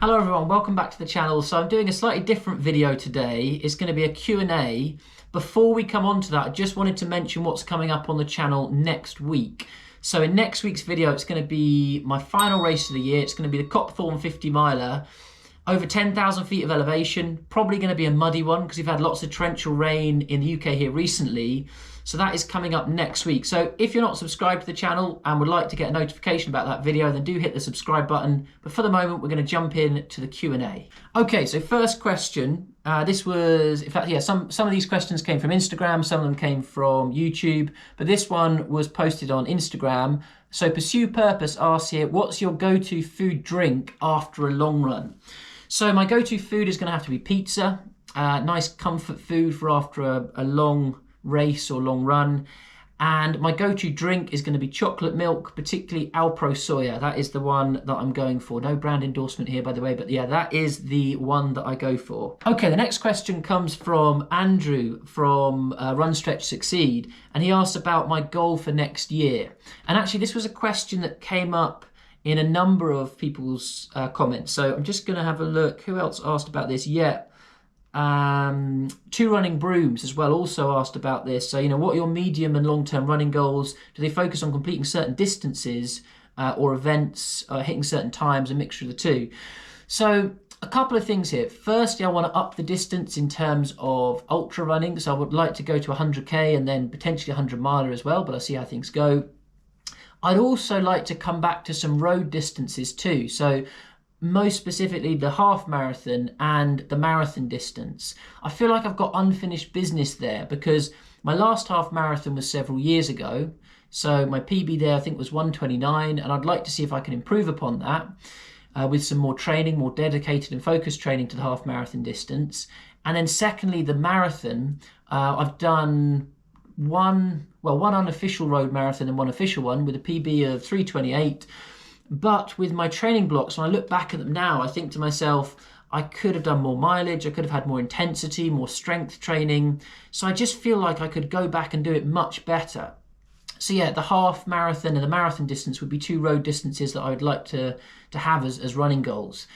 Hello everyone, welcome back to the channel. So I'm doing a slightly different video today. It's going to be a Q&A. Before we come on to that, I just wanted to mention what's coming up on the channel next week. So in next week's video, it's going to be my final race of the year. It's going to be the Copthorne 50 miler, over 10,000 feet of elevation. Probably going to be a muddy one because we've had lots of torrential rain in the UK here recently. So that is coming up next week. So if you're not subscribed to the channel and would like to get a notification about that video, then do hit the subscribe button. But for the moment, we're going to jump in to the Q&A. Okay, so first question. This was, in fact, yeah, some of these questions came from Instagram, some of them came from YouTube, but this one was posted on Instagram. So Pursue Purpose asks here, what's your go-to food drink after a long run? So my go-to food is going to have to be pizza. Nice comfort food for after a long race or long run. And my go-to drink is going to be chocolate milk, particularly Alpro Soya. That is the one that I'm going for. No brand endorsement here, by the way, but yeah, that is the one that I go for. Okay, the next question comes from Andrew from Run Stretch Succeed, and he asked about my goal for next year. And actually, this was a question that came up in a number of people's comments. So I'm just going to have a look. Who else asked about this? Yeah. Two Running Brooms as well also asked about this. So, what are your medium and long-term running goals? Do they focus on completing certain distances or events, hitting certain times, a mixture of the two? So a couple of things here. Firstly, I want to up the distance in terms of ultra running. So I would like to go to 100k and then potentially 100 miler as well, but I'll see how things go. I'd also like to come back to some road distances too. So most specifically the half marathon and the marathon distance. I feel like I've got unfinished business there because my last half marathon was several years ago. So my PB there I think was 1:29, and I'd like to see if I can improve upon that with some more training, more dedicated and focused training to the half marathon distance. And then secondly, the marathon, I've done one unofficial road marathon and one official one with a PB of 3:28. But with my training blocks, when I look back at them now, I think to myself, I could have done more mileage, I could have had more intensity, more strength training. So I just feel like I could go back and do it much better. So yeah, the half marathon and the marathon distance would be two road distances that I would like to have as running goals.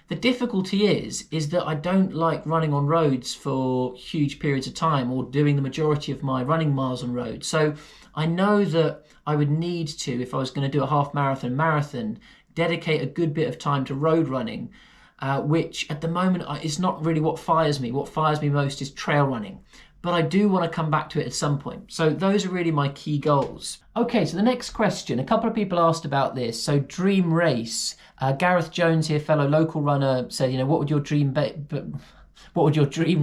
The difficulty is that I don't like running on roads for huge periods of time or doing the majority of my running miles on road. So I know that I would need to, if I was going to do a half marathon, dedicate a good bit of time to road running, which at the moment is not really what fires me. What fires me most is trail running. But I do want to come back to it at some point. So those are really my key goals. Okay, so the next question, a couple of people asked about this. So dream race. Gareth Jones here, fellow local runner, said, what would your dream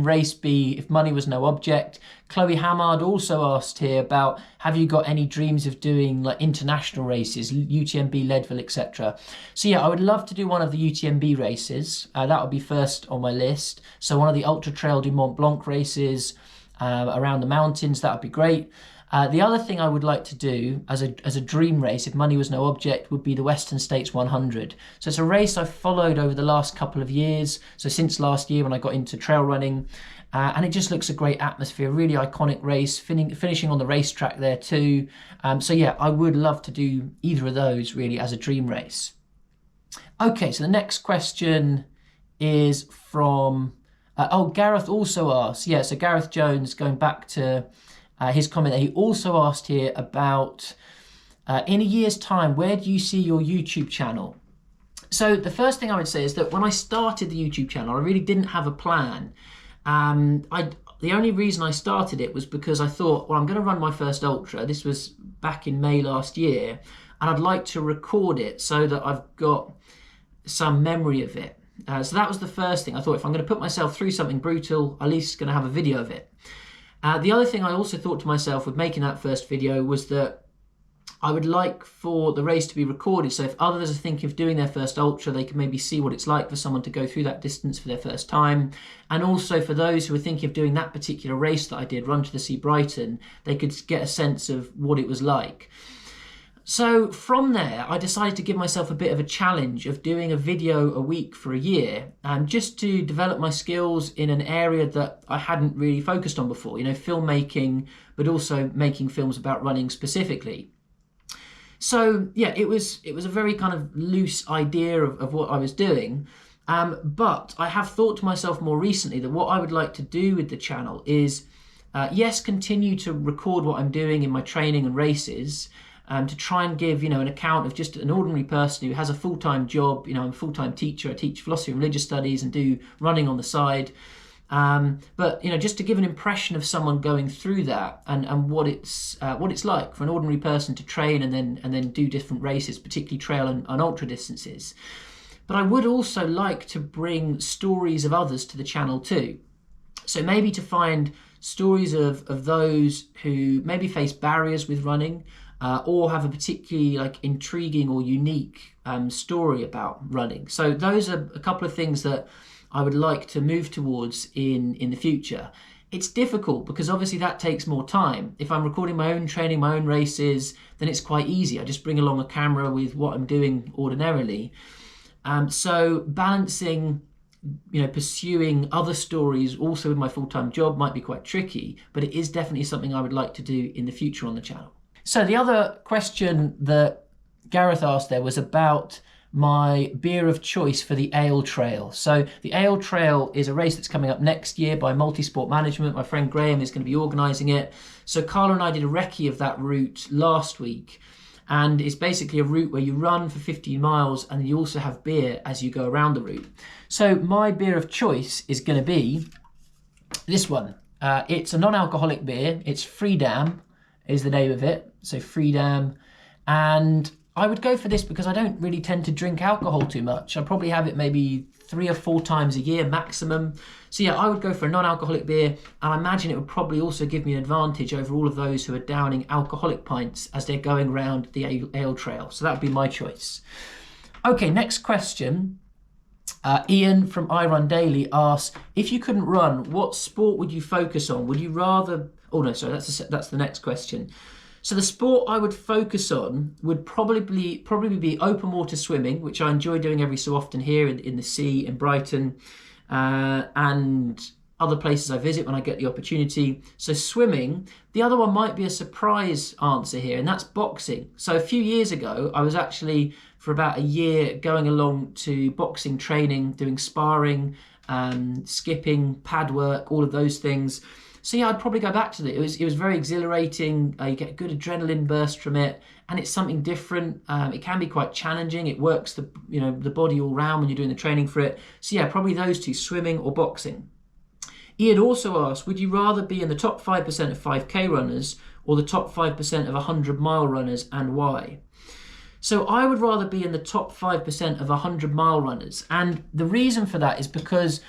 race be if money was no object? Chloe Hamard also asked here about, have you got any dreams of doing like international races, UTMB, Leadville, etc.? So yeah, I would love to do one of the UTMB races. That would be first on my list. So one of the Ultra Trail du Mont Blanc races around the mountains, that would be great. The other thing I would like to do as a dream race, if money was no object, would be the Western States 100. So it's a race I've followed over the last couple of years. So since last year when I got into trail running, and it just looks a great atmosphere, really iconic race, finishing on the racetrack there too. So yeah, I would love to do either of those really as a dream race. Okay, so the next question is from, Gareth also asked, yeah, so Gareth Jones, going back to his comment there, he also asked here about, in a year's time, where do you see your YouTube channel? So the first thing I would say is that when I started the YouTube channel, I really didn't have a plan. The only reason I started it was because I thought, well, I'm going to run my first ultra. This was back in May last year, and I'd like to record it so that I've got some memory of it. So that was the first thing. I thought if I'm going to put myself through something brutal, at least going to have a video of it. The other thing I also thought to myself with making that first video was that I would like for the race to be recorded. So if others are thinking of doing their first ultra, they can maybe see what it's like for someone to go through that distance for their first time. And also for those who are thinking of doing that particular race that I did, Run to the Sea Brighton, they could get a sense of what it was like. So from there, I decided to give myself a bit of a challenge of doing a video a week for a year, just to develop my skills in an area that I hadn't really focused on before, filmmaking, but also making films about running specifically. So yeah, it was a very kind of loose idea of what I was doing. But I have thought to myself more recently that what I would like to do with the channel is, yes, continue to record what I'm doing in my training and races, to try and give, an account of just an ordinary person who has a full-time job. I'm a full-time teacher. I teach philosophy and religious studies and do running on the side. But just to give an impression of someone going through that and what it's like for an ordinary person to train and then do different races, particularly trail and ultra distances. But I would also like to bring stories of others to the channel too. So maybe to find stories of those who maybe face barriers with running, or have a particularly intriguing or unique story about running. So those are a couple of things that I would like to move towards in the future. It's difficult because obviously that takes more time. If I'm recording my own training, my own races, then it's quite easy. I just bring along a camera with what I'm doing ordinarily. So balancing, pursuing other stories also with my full-time job might be quite tricky, but it is definitely something I would like to do in the future on the channel. So the other question that Gareth asked there was about my beer of choice for the Ale Trail. So the Ale Trail is a race that's coming up next year by Multisport Management. My friend Graham is going to be organising it. So Carla and I did a recce of that route last week. And it's basically a route where you run for 15 miles and you also have beer as you go around the route. So my beer of choice is going to be this one. It's a non-alcoholic beer. It's Freedom is the name of it. So Freedom. And I would go for this because I don't really tend to drink alcohol too much. I probably have it maybe 3 or 4 times a year maximum. So yeah, I would go for a non-alcoholic beer, and I imagine it would probably also give me an advantage over all of those who are downing alcoholic pints as they're going around the Ale Trail. So that would be my choice. Okay, next question. Ian from I Run Daily asks, if you couldn't run, what sport would you focus on? Would you rather... Oh no, sorry, that's the next question. So the sport I would focus on would probably be open water swimming, which I enjoy doing every so often here in the sea in Brighton, and other places I visit when I get the opportunity. So swimming. The other one might be a surprise answer here, and that's boxing. So a few years ago, I was actually for about a year going along to boxing training, doing sparring, skipping, pad work, all of those things. So yeah, I'd probably go back to it. It was very exhilarating. You get a good adrenaline burst from it, and it's something different. It can be quite challenging. It works the body all round when you're doing the training for it. So yeah, probably those two, swimming or boxing. Ian also asked, would you rather be in the top 5% of 5K runners or the top 5% of 100-mile runners, and why? So I would rather be in the top 5% of 100-mile runners, and the reason for that is because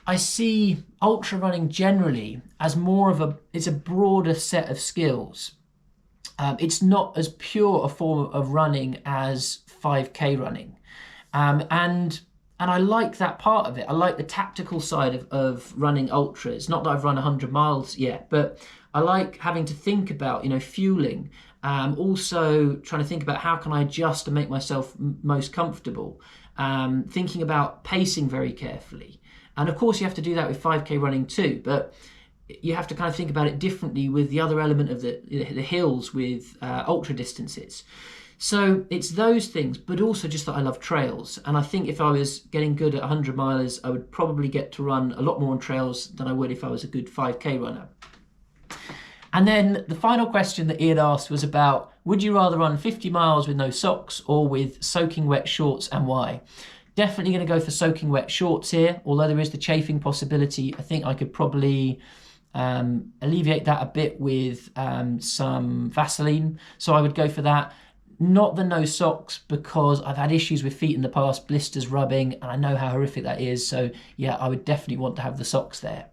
I see ultra running generally as it's a broader set of skills. It's not as pure a form of running as 5K running. And I like that part of it. I like the tactical side of running ultras. Not that I've run 100 miles yet, but I like having to think about, fueling. Also trying to think about how can I adjust to make myself most comfortable. Thinking about pacing very carefully. And of course you have to do that with 5K running too, but you have to kind of think about it differently with the other element of the hills with ultra distances. So it's those things, but also just that I love trails. And I think if I was getting good at 100 milers, I would probably get to run a lot more on trails than I would if I was a good 5K runner. And then the final question that Ian asked was about, would you rather run 50 miles with no socks or with soaking wet shorts, and why? Definitely going to go for soaking wet shorts here, although there is the chafing possibility. I think I could probably alleviate that a bit with some Vaseline. So I would go for that. Not the no socks, because I've had issues with feet in the past, blisters, rubbing, and I know how horrific that is. So yeah, I would definitely want to have the socks there.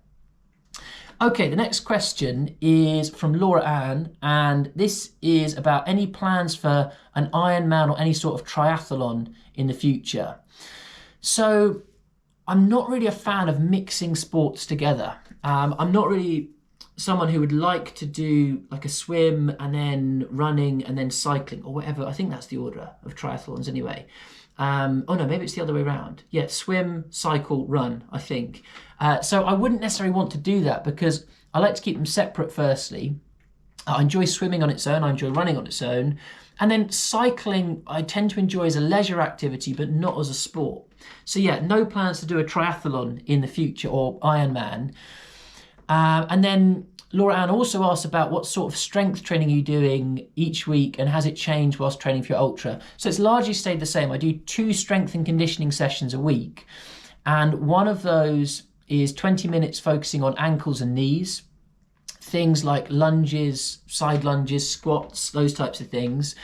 Okay, the next question is from Laura Ann, and this is about any plans for an Ironman or any sort of triathlon in the future. So I'm not really a fan of mixing sports together. I'm not really someone who would like to do like a swim and then running and then cycling or whatever. I think that's the order of triathlons anyway. Oh no, maybe it's the other way around. Yeah, swim, cycle, run, I think. So I wouldn't necessarily want to do that because I like to keep them separate firstly. I enjoy swimming on its own, I enjoy running on its own. And then cycling, I tend to enjoy as a leisure activity, but not as a sport. So yeah, no plans to do a triathlon in the future or Ironman. And then Laura Ann also asked about what sort of strength training are you doing each week and has it changed whilst training for your ultra? So it's largely stayed the same. I do 2 strength and conditioning sessions a week. And one of those is 20 minutes focusing on ankles and knees. Things like lunges, side lunges, squats, those types of things.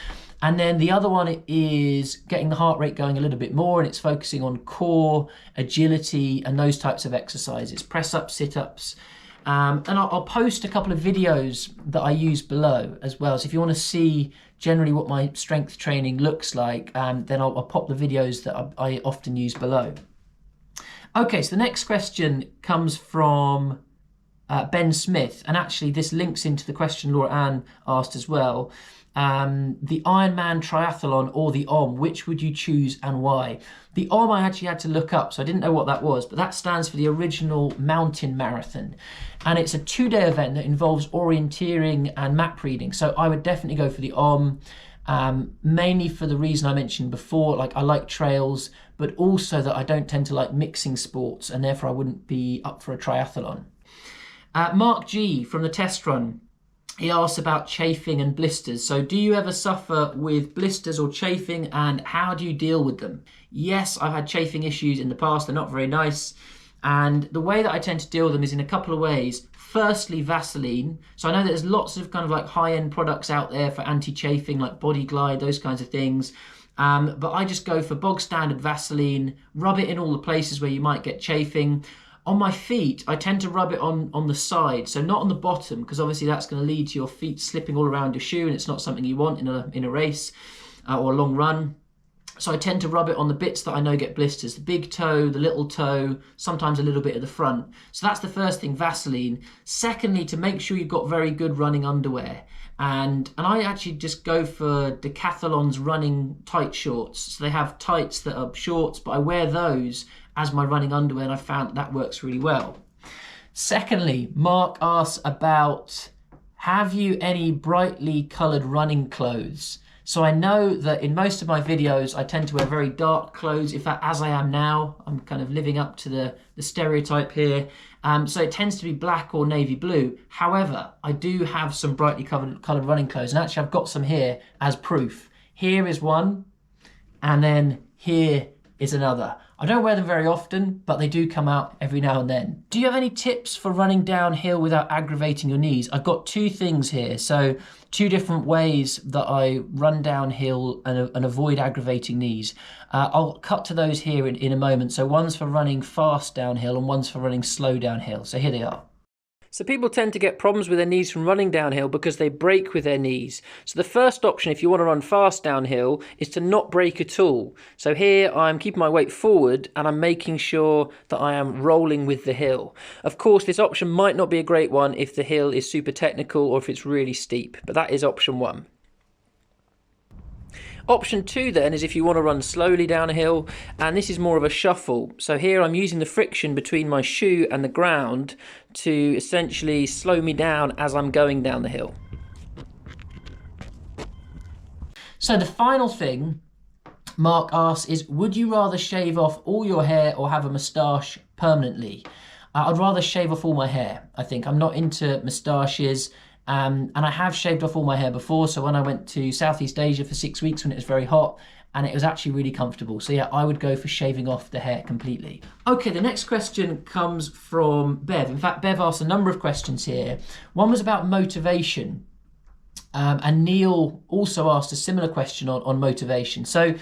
And then the other one is getting the heart rate going a little bit more, and it's focusing on core, agility, and those types of exercises, press-ups, sit-ups. And I'll post a couple of videos that I use below as well. So if you want to see generally what my strength training looks like, then I'll pop the videos that I often use below. Okay, so the next question comes from Ben Smith, and actually this links into the question Laura Ann asked as well. The Ironman triathlon or the OM, which would you choose and why? The OM I actually had to look up, so I didn't know what that was, but that stands for the Original Mountain Marathon. And it's a 2-day event that involves orienteering and map reading. So I would definitely go for the OM, mainly for the reason I mentioned before, like I like trails, but also that I don't tend to like mixing sports, and therefore I wouldn't be up for a triathlon. Mark G from the test run, he asks about chafing and blisters. So do you ever suffer with blisters or chafing, and how do you deal with them? Yes, I've had chafing issues in the past. They're not very nice. And the way that I tend to deal with them is in a couple of ways. Firstly, Vaseline. So I know that there's lots of kind of like high-end products out there for anti-chafing, like Body Glide, those kinds of things. But I just go for bog standard Vaseline, rub it in all the places where you might get chafing. On my feet, I tend to rub it on the side, so not on the bottom, because obviously that's going to lead to your feet slipping all around your shoe, and it's not something you want in a race or a long run. So I tend to rub it on the bits that I know get blisters, the big toe, the little toe, sometimes a little bit at the front. So that's the first thing, Vaseline. Secondly, to make sure you've got very good running underwear. And I actually just go for Decathlon's running tight shorts. So they have tights that are shorts, but I wear those as my running underwear, and I found that works really well. Secondly, Mark asks about, have you any brightly coloured running clothes? So I know that in most of my videos, I tend to wear very dark clothes. In fact, as I am now, I'm kind of living up to the stereotype here. So it tends to be black or navy blue. However, I do have some brightly coloured running clothes, and actually I've got some here as proof. Here is one, and then here is another. I don't wear them very often, but they do come out every now and then. Do you have any tips for running downhill without aggravating your knees? I've got 2 things here. So 2 different ways that I run downhill and avoid aggravating knees. I'll cut to those here in a moment. So one's for running fast downhill and one's for running slow downhill. So here they are. So people tend to get problems with their knees from running downhill because they brake with their knees. So the first option, if you want to run fast downhill, is to not brake at all. So here I'm keeping my weight forward and I'm making sure that I am rolling with the hill. Of course, this option might not be a great one if the hill is super technical or if it's really steep, but that is option 1. Option 2 then is if you want to run slowly downhill, and this is more of a shuffle. So here I'm using the friction between my shoe and the ground to essentially slow me down as I'm going down the hill. So the final thing Mark asks is, would you rather shave off all your hair or have a moustache permanently? I'd rather shave off all my hair, I think. I'm not into moustaches. And I have shaved off all my hair before, so when I went to Southeast Asia for 6 weeks when it was very hot, and it was actually really comfortable. So yeah, I would go for shaving off the hair completely. Okay, the next question comes from Bev. In fact, Bev asked a number of questions here. One was about motivation, and Neil also asked a similar question on motivation. So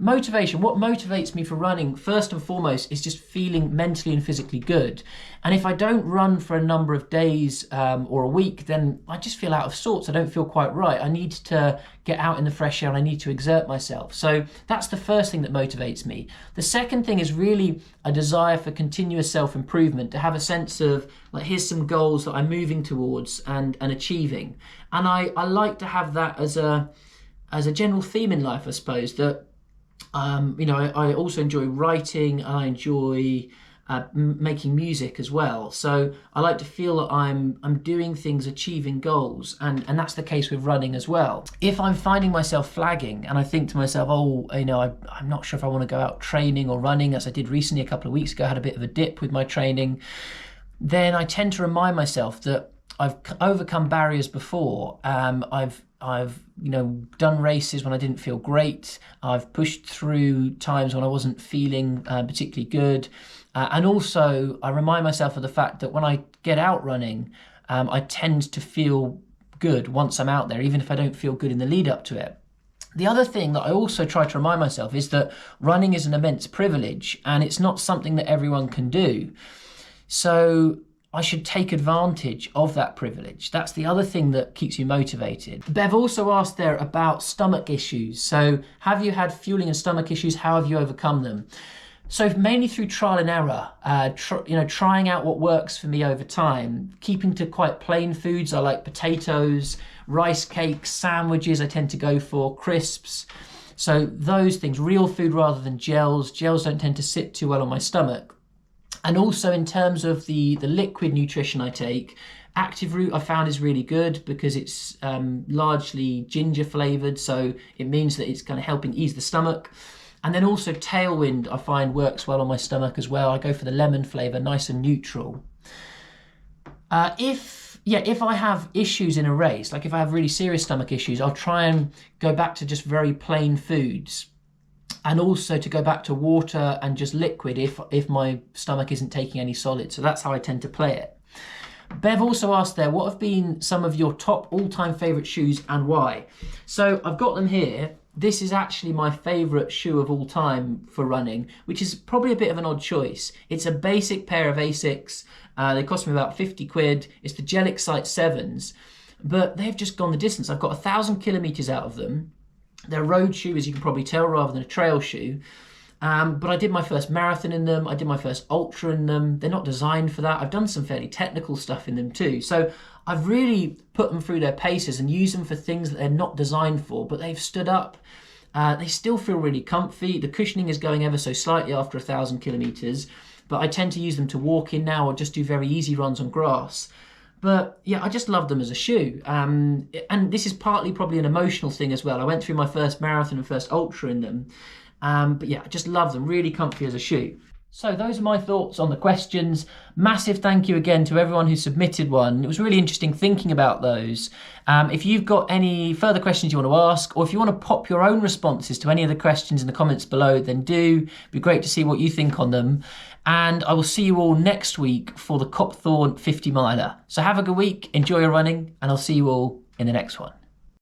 motivation, what motivates me for running, first and foremost, is just feeling mentally and physically good. And if I don't run for a number of days or a week, then I just feel out of sorts. I don't feel quite right. I need to get out in the fresh air and I need to exert myself. So that's the first thing that motivates me. The second thing is really a desire for continuous self-improvement, to have a sense of, like, here's some goals that I'm moving towards and achieving. And I like to have that as a general theme in life, I suppose, that I also enjoy writing. I enjoy making music as well. So I like to feel that I'm doing things, achieving goals, and that's the case with running as well. If I'm finding myself flagging and I think to myself, oh, I'm not sure if I want to go out training or running, as I did recently a couple of weeks ago, I had a bit of a dip with my training, then I tend to remind myself that I've overcome barriers before. I've done races when I didn't feel great. I've pushed through times when I wasn't feeling particularly good. And also, I remind myself of the fact that when I get out running, I tend to feel good once I'm out there, even if I don't feel good in the lead up to it. The other thing that I also try to remind myself is that running is an immense privilege, and it's not something that everyone can do. So I should take advantage of that privilege. That's the other thing that keeps me motivated. Bev also asked there about stomach issues. So have you had fueling and stomach issues? How have you overcome them? So mainly through trial and error, trying out what works for me over time, keeping to quite plain foods. I like potatoes, rice cakes, sandwiches I tend to go for, crisps. So those things, real food rather than gels. Gels don't tend to sit too well on my stomach. And also in terms of the liquid nutrition I take, Active Root I found is really good because it's largely ginger flavored. So it means that it's kind of helping ease the stomach. And then also Tailwind I find works well on my stomach as well. I go for the lemon flavor, nice and neutral. If I have issues in a race, like if I have really serious stomach issues, I'll try and go back to just very plain foods. And also to go back to water and just liquid if my stomach isn't taking any solid. So that's how I tend to play it. Bev also asked there, what have been some of your top all-time favorite shoes and why? So I've got them here. This is actually my favorite shoe of all time for running, which is probably a bit of an odd choice. It's a basic pair of Asics. They cost me about 50 quid. It's the Gel Excite 7s, but they've just gone the distance. I've got 1,000 kilometers out of them. They're a road shoe, as you can probably tell, rather than a trail shoe. But I did my first marathon in them. I did my first ultra in them. They're not designed for that. I've done some fairly technical stuff in them too. So I've really put them through their paces and used them for things that they're not designed for, but they've stood up. They still feel really comfy. The cushioning is going ever so slightly after 1,000 kilometers, but I tend to use them to walk in now or just do very easy runs on grass. But yeah, I just love them as a shoe. And this is partly probably an emotional thing as well. I went through my first marathon and first ultra in them. But yeah, I just love them, really comfy as a shoe. So those are my thoughts on the questions. Massive thank you again to everyone who submitted one. It was really interesting thinking about those. If you've got any further questions you want to ask, or if you want to pop your own responses to any of the questions in the comments below, then do. It'd be great to see what you think on them. And I will see you all next week for the Copthorne 50 miler. So have a good week, enjoy your running, and I'll see you all in the next one.